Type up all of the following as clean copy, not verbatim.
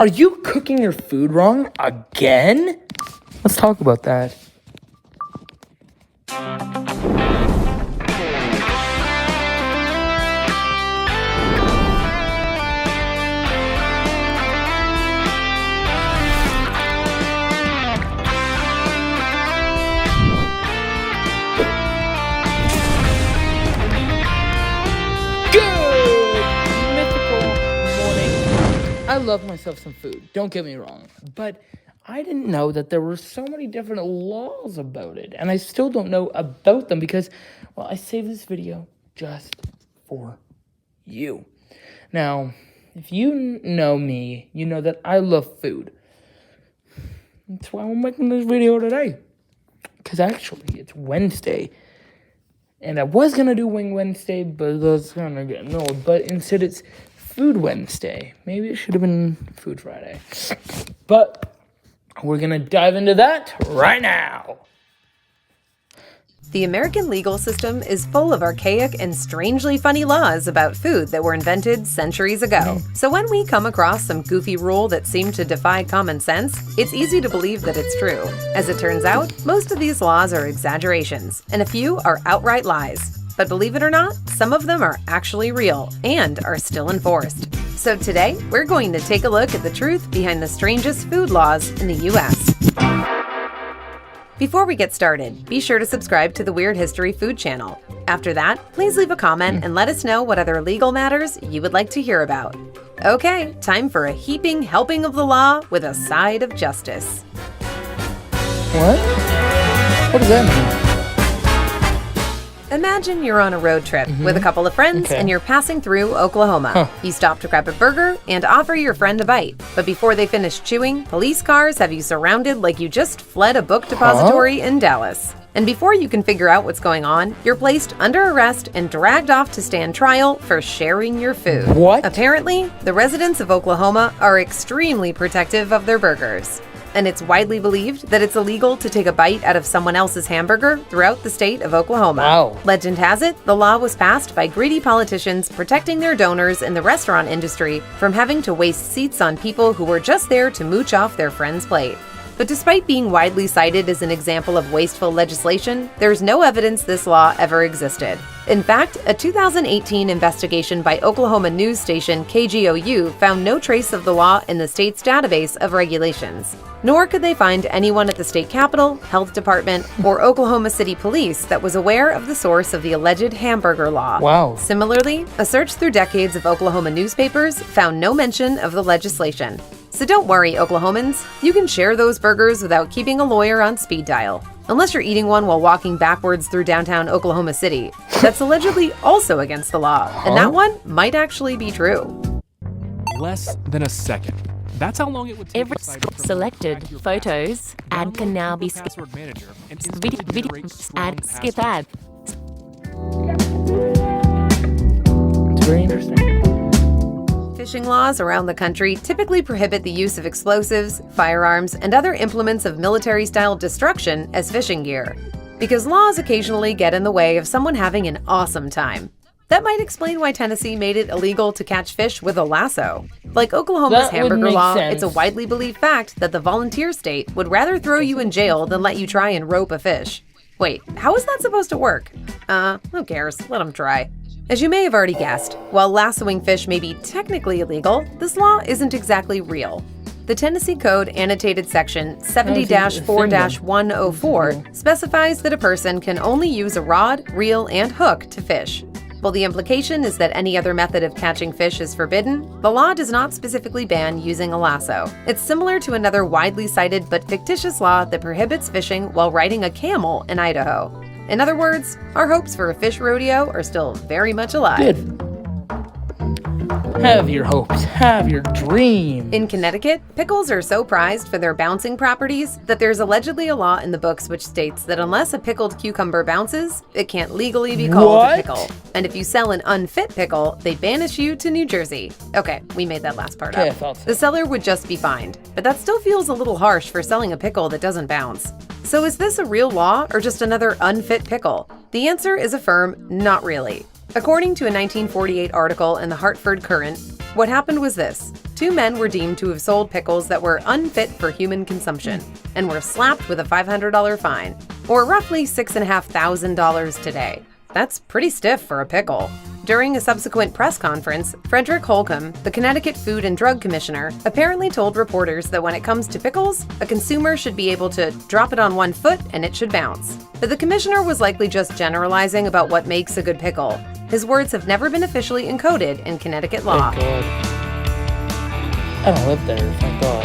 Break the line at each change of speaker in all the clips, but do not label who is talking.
Are you cooking your food wrong again? Let's talk about that. I love myself some food, don't get me wrong, but I didn't know that there were so many different laws about it, and I still don't know about them because, well, I saved this video just for you. Now, if you know me, you know that I love food. That's why I'm making this video today, because actually, it's Wednesday, and I was going to do Wing Wednesday, but that's going to get old, but instead it's Food Wednesday. Maybe it should have been Food Friday. But we're going to dive into that right now.
The American legal system is full of archaic and strangely funny laws about food that were invented centuries ago. So when we come across some goofy rule that seemed to defy common sense, it's easy to believe that it's true. As it turns out, most of these laws are exaggerations, and a few are outright lies. But believe it or not, some of them are actually real and are still enforced. So today, we're going to take a look at the truth behind the strangest food laws in the US. Before we get started, be sure to subscribe to the Weird History Food channel. After that, please leave a comment and let us know what other legal matters you would like to hear about. Okay, time for a heaping helping of the law with a side of justice.
What? What does that mean?
Imagine you're on a road trip with a couple of friends and you're passing through Oklahoma. You stop to grab a burger and offer your friend a bite. But before they finish chewing, police cars have you surrounded like you just fled a book depository in Dallas. And before you can figure out what's going on, you're placed under arrest and dragged off to stand trial for sharing your food.
What?
Apparently, the residents of Oklahoma are extremely protective of their burgers. And it's widely believed that it's illegal to take a bite out of someone else's hamburger throughout the state of Oklahoma.
Wow.
Legend has it, the law was passed by greedy politicians protecting their donors in the restaurant industry from having to waste seats on people who were just there to mooch off their friend's plate. But despite being widely cited as an example of wasteful legislation, there's no evidence this law ever existed. In fact, a 2018 investigation by Oklahoma news station KGOU found no trace of the law in the state's database of regulations. Nor could they find anyone at the state capitol, health department, or Oklahoma City Police that was aware of the source of the alleged hamburger law.
Wow.
Similarly, a search through decades of Oklahoma newspapers found no mention of the legislation. So don't worry, Oklahomans, you can share those burgers without keeping a lawyer on speed dial. Unless you're eating one while walking backwards through downtown Oklahoma City. That's allegedly also against the law, and that one might actually be true.
Less than a second. That's how long it would take.
Every selected photos ad can now be skipped. Video ad skip ad.
It's very interesting.
Fishing laws around the country typically prohibit the use of explosives, firearms, and other implements of military-style destruction as fishing gear, because laws occasionally get in the way of someone having an awesome time. That might explain why Tennessee made it illegal to catch fish with a lasso. Like Oklahoma's hamburger law, it's a widely believed fact that the volunteer state would rather throw you in jail than let you try and rope a fish. Wait, how is that supposed to work? Who cares? Let them try. As you may have already guessed, while lassoing fish may be technically illegal, this law isn't exactly real. The Tennessee Code annotated section 70-4-104 specifies that a person can only use a rod, reel, and hook to fish. While the implication is that any other method of catching fish is forbidden, the law does not specifically ban using a lasso. It's similar to another widely cited but fictitious law that prohibits fishing while riding a camel in Idaho. In other words, our hopes for a fish rodeo are still very much alive.
Good. Have your hopes, have your dreams.
In Connecticut, pickles are so prized for their bouncing properties that there's allegedly a law in the books which states that unless a pickled cucumber bounces, it can't legally be called a pickle. And if you sell an unfit pickle, they banish you to New Jersey. Okay, we made that last part up.
I thought so.
The seller would just be fined, but that still feels a little harsh for selling a pickle that doesn't bounce. So is this a real law or just another unfit pickle? The answer is a firm not really. According to a 1948 article in the Hartford Courant, what happened was this. 2 2 men were deemed to have sold pickles that were unfit for human consumption and were slapped with a $500 fine, or roughly $6,500 today. That's pretty stiff for a pickle. During a subsequent press conference, Frederick Holcomb, the Connecticut Food and Drug Commissioner, apparently told reporters that when it comes to pickles, a consumer should be able to drop it on one foot and it should bounce. But the commissioner was likely just generalizing about what makes a good pickle. His words have never been officially encoded in Connecticut law.
Thank God. I don't live there, thank God.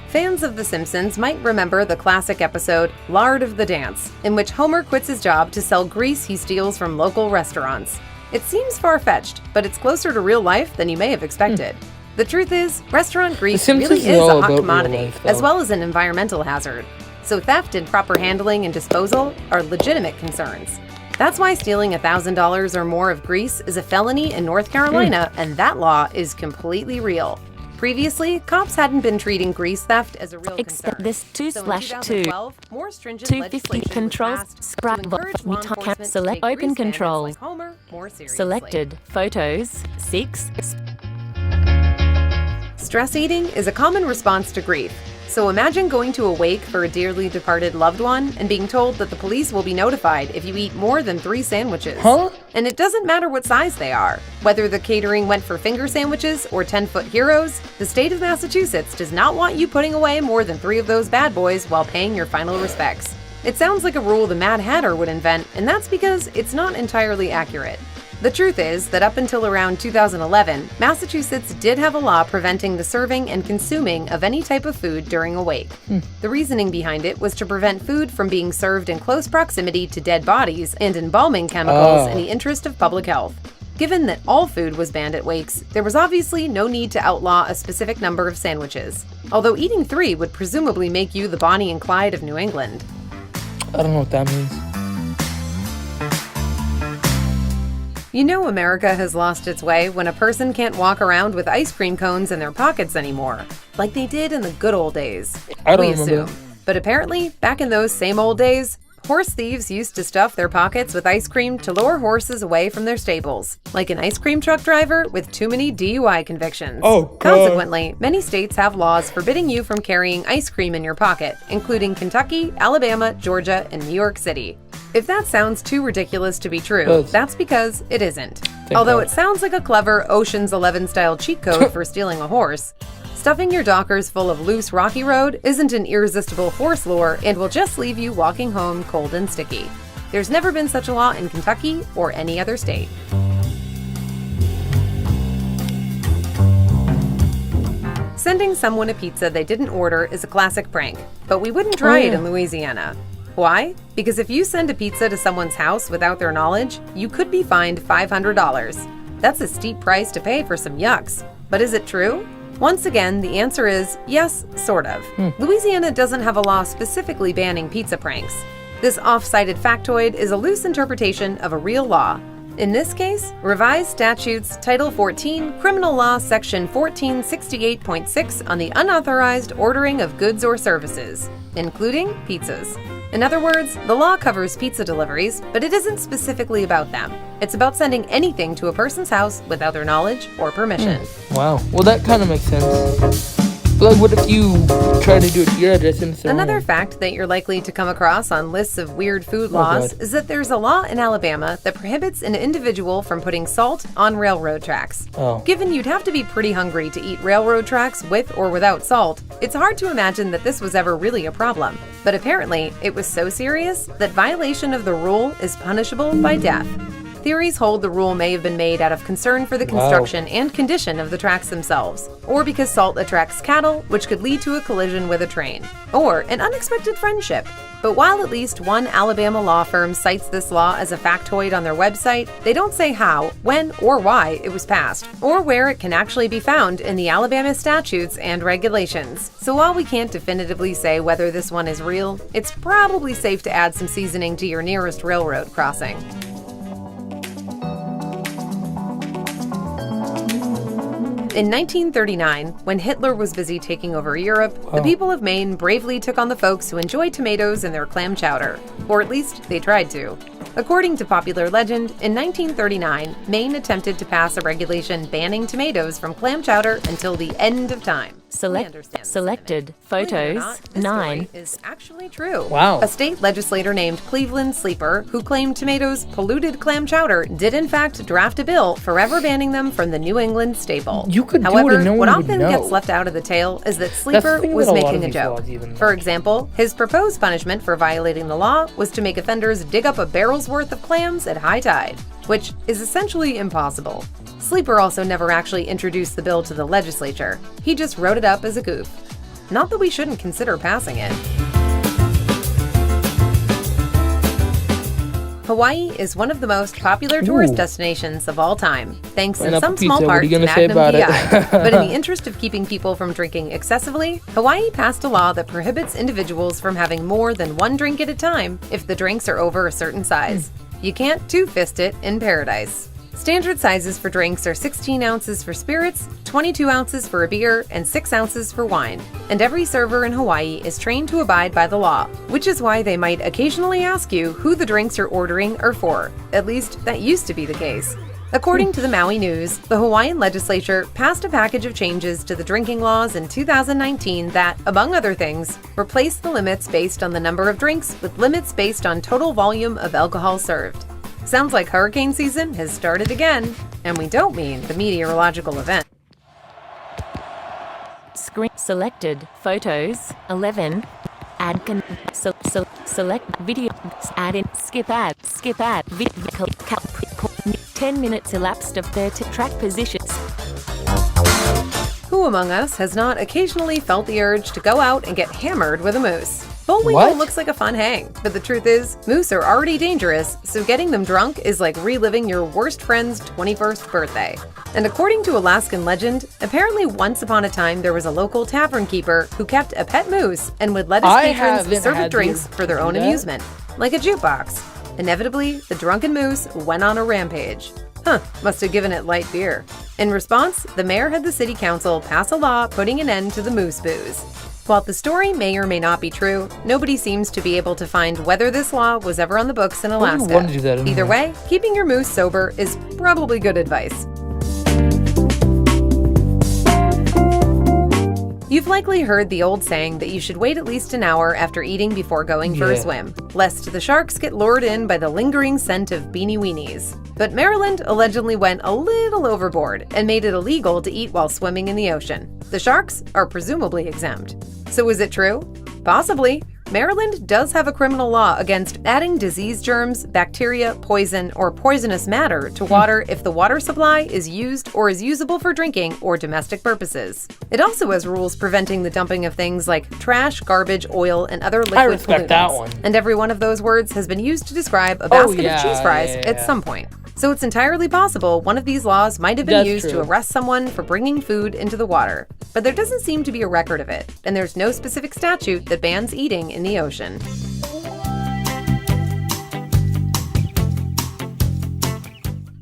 Fans of The Simpsons might remember the classic episode Lard of the Dance, in which Homer quits his job to sell grease he steals from local restaurants. It seems far-fetched, but it's closer to real life than you may have expected. The truth is, restaurant grease really is a hot commodity, as well as an environmental hazard. So theft and proper handling and disposal are legitimate concerns. That's why stealing $1,000 or more of grease is a felony in North Carolina, and that law is completely real. Previously, cops hadn't been treating grease theft as a real concern.
Except this 2/2
So in 2012, more stringent
250
legislation was
controls
passed to
scrap
encourage law enforcement to
select
take
open
grease bandits
control.
like Homer more seriously.
Selected photos 6.
Stress eating is a common response to grief. So imagine going to a wake for a dearly departed loved one and being told that the police will be notified if you eat more than 3 sandwiches.
Huh?
And it doesn't matter what size they are. Whether the catering went for finger sandwiches or 10-foot heroes, the state of Massachusetts does not want you putting away more than 3 of those bad boys while paying your final respects. It sounds like a rule the Mad Hatter would invent, and that's because it's not entirely accurate. The truth is that up until around 2011, Massachusetts did have a law preventing the serving and consuming of any type of food during a wake. The reasoning behind it was to prevent food from being served in close proximity to dead bodies and embalming chemicals in the interest of public health. Given that all food was banned at wakes, there was obviously no need to outlaw a specific number of sandwiches, although eating 3 would presumably make you the Bonnie and Clyde of New England.
I don't know what that means.
You know America has lost its way when a person can't walk around with ice cream cones in their pockets anymore, like they did in the good old days.
I don't
we
remember.
assume. But apparently, back in those same old days, horse thieves used to stuff their pockets with ice cream to lure horses away from their stables, like an ice cream truck driver with too many DUI convictions.
Oh, God.
Consequently, many states have laws forbidding you from carrying ice cream in your pocket, including Kentucky, Alabama, Georgia, and New York City. If that sounds too ridiculous to be true,
Does.
that's because it isn't. Although
God.
it sounds like a clever Ocean's 11 style cheat code for stealing a horse, stuffing your Dockers full of loose Rocky Road isn't an irresistible horse lure and will just leave you walking home cold and sticky. There's never been such a law in Kentucky or any other state. Sending someone a pizza they didn't order is a classic prank, but we wouldn't try it in Louisiana. Why? Because if you send a pizza to someone's house without their knowledge, you could be fined $500. That's a steep price to pay for some yucks. But is it true? Once again, the answer is yes, sort of. Louisiana doesn't have a law specifically banning pizza pranks. This off-cited factoid is a loose interpretation of a real law. In this case, Revised Statutes Title 14, Criminal Law Section 1468.6 on the unauthorized ordering of goods or services, including pizzas. In other words, the law covers pizza deliveries, but it isn't specifically about them. It's about sending anything to a person's house without their knowledge or permission.
Wow. Well, that kind of makes sense. But like, what if you try to do it to your address and it's the
Another
wrong
fact that you're likely to come across on lists of weird food laws
God.
is that there's a law in Alabama that prohibits an individual from putting salt on railroad tracks.
Oh.
Given you'd have to be pretty hungry to eat railroad tracks with or without salt, it's hard to imagine that this was ever really a problem. But apparently, it was so serious that violation of the rule is punishable by death. Theories hold the rule may have been made out of concern for the construction and condition of the tracks themselves, or because salt attracts cattle, which could lead to a collision with a train, or an unexpected friendship. But while at least one Alabama law firm cites this law as a factoid on their website, they don't say how, when, or why it was passed, or where it can actually be found in the Alabama statutes and regulations. So while we can't definitively say whether this one is real, it's probably safe to add some seasoning to your nearest railroad crossing. In 1939, when Hitler was busy taking over Europe, the people of Maine bravely took on the folks who enjoy tomatoes in their clam chowder. Or at least, they tried to. According to popular legend, in 1939, Maine attempted to pass a regulation banning tomatoes from clam chowder until the end of time.
Selected photos,
This
9.
story is actually true.
Wow.
A state legislator named Cleveland Sleeper, who claimed tomatoes polluted clam chowder, did in fact draft a bill forever banning them from the New England staple.
You could do it
However,
and no
what
one would
often
know.
gets left out of the tale is that
That's the
Sleeper
thing
was
with a lot
making
of
a
these
joke.
laws even,
For
like-
example, his proposed punishment for violating the law was to make offenders dig up a barrel's worth of clams at high tide, which is essentially impossible. Sleeper also never actually introduced the bill to the legislature. He just wrote it up as a goof. Not that we shouldn't consider passing it. Hawaii is one of the most popular tourist
Ooh.
destinations of all time, thanks in
Pineapple
some small
pizza, what are
part
you
to
gonna say
Magnum
about it?
PI. But in the interest of keeping people from drinking excessively, Hawaii passed a law that prohibits individuals from having more than one drink at a time if the drinks are over a certain size. You can't two-fist it in paradise. Standard sizes for drinks are 16 ounces for spirits, 22 ounces for a beer, and 6 ounces for wine. And every server in Hawaii is trained to abide by the law, which is why they might occasionally ask you who the drinks you're ordering are for. At least, that used to be the case. According to the Maui News, the Hawaiian legislature passed a package of changes to the drinking laws in 2019 that, among other things, replaced the limits based on the number of drinks with limits based on total volume of alcohol served. Sounds like hurricane season has started again, and we don't mean the meteorological event.
Screen selected photos, 11. Add select video. Add in skip ad. Video. 10 minutes elapsed of 30 track positions.
Who among us has not occasionally felt the urge to go out and get hammered with a moose? Bullwinkle
What?
looks like a fun hang, but the truth is, moose are already dangerous, so getting them drunk is like reliving your worst friend's 21st birthday. And according to Alaskan legend, apparently once upon a time there was a local tavern keeper who kept a pet moose and would let his
I
patrons
haven't
serve
had
it drinks
the-
for their own
that.
amusement, like a jukebox. Inevitably, the drunken moose went on a rampage. Must have given it light beer. In response, the mayor had the city council pass a law putting an end to the moose booze. While the story may or may not be true, nobody seems to be able to find whether this law was ever on the books in
wouldn't
Alaska.
want to do that anyway.
Either way, keeping your moose sober is probably good advice. You've likely heard the old saying that you should wait at least an hour after eating before going for a
Yeah.
swim, lest the sharks get lured in by the lingering scent of beanie weenies. But Maryland allegedly went a little overboard and made it illegal to eat while swimming in the ocean. The sharks are presumably exempt. So is it true? Possibly. Maryland does have a criminal law against adding disease germs, bacteria, poison, or poisonous matter to water if the water supply is used or is usable for drinking or domestic purposes. It also has rules preventing the dumping of things like trash, garbage, oil, and other liquid
respect
pollutants.
that one.
And every one of those words has been used to describe a basket
yeah,
of cheese fries
yeah,
at
yeah.
some point. So it's entirely possible one of these laws might have been
That's
used
true.
to arrest someone for bringing food into the water. But there doesn't seem to be a record of it, and there's no specific statute that bans eating in the ocean.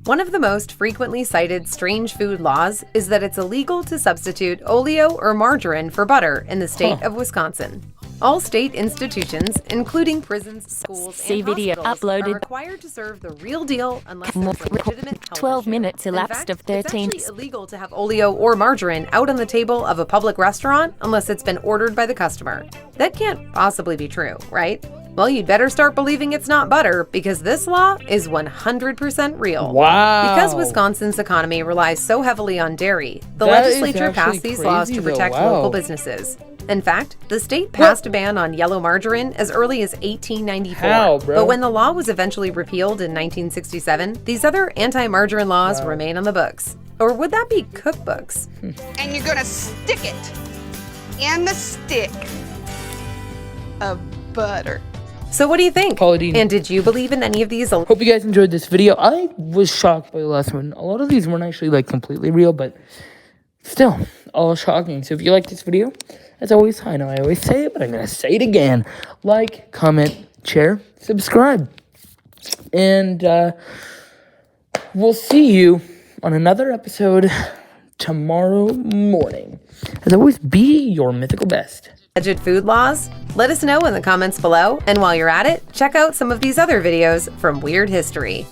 One of the most frequently cited strange food laws is that it's illegal to substitute oleo or margarine for butter in the state of Wisconsin. All state institutions, including prisons, schools,
See
and
video
hospitals,
uploaded.
are required to serve the real deal unless there's a legitimate health
12
issue.
minutes
In
elapsed
fact,
of 13.
It's actually illegal to have oleo or margarine out on the table of a public restaurant unless it's been ordered by the customer. That can't possibly be true, right? Well, you'd better start believing it's not butter because this law is 100% real.
Wow.
Because Wisconsin's economy relies so heavily on dairy, the
That is
legislature
actually
passed these laws to
crazy, though.
protect
Wow.
local businesses. In fact, the state passed a ban on yellow margarine as early as 1894.
How, bro?
But when the law was eventually repealed in 1967, these other anti-margarine laws remain on the books. Or would that be cookbooks?
And you're gonna stick it in the stick of butter.
So what do you think?
Pauline.
And did you believe in any of these?
Hope you guys enjoyed this video. I was shocked by the last one. A lot of these weren't actually like completely real, but still, all shocking. So if you like this video, as always, I know I always say it, but I'm gonna say it again. Like, comment, share, subscribe. And we'll see you on another episode tomorrow morning. As always, be your mythical best.
alleged food laws? Let us know in the comments below, and while you're at it, check out some of these other videos from Weird History.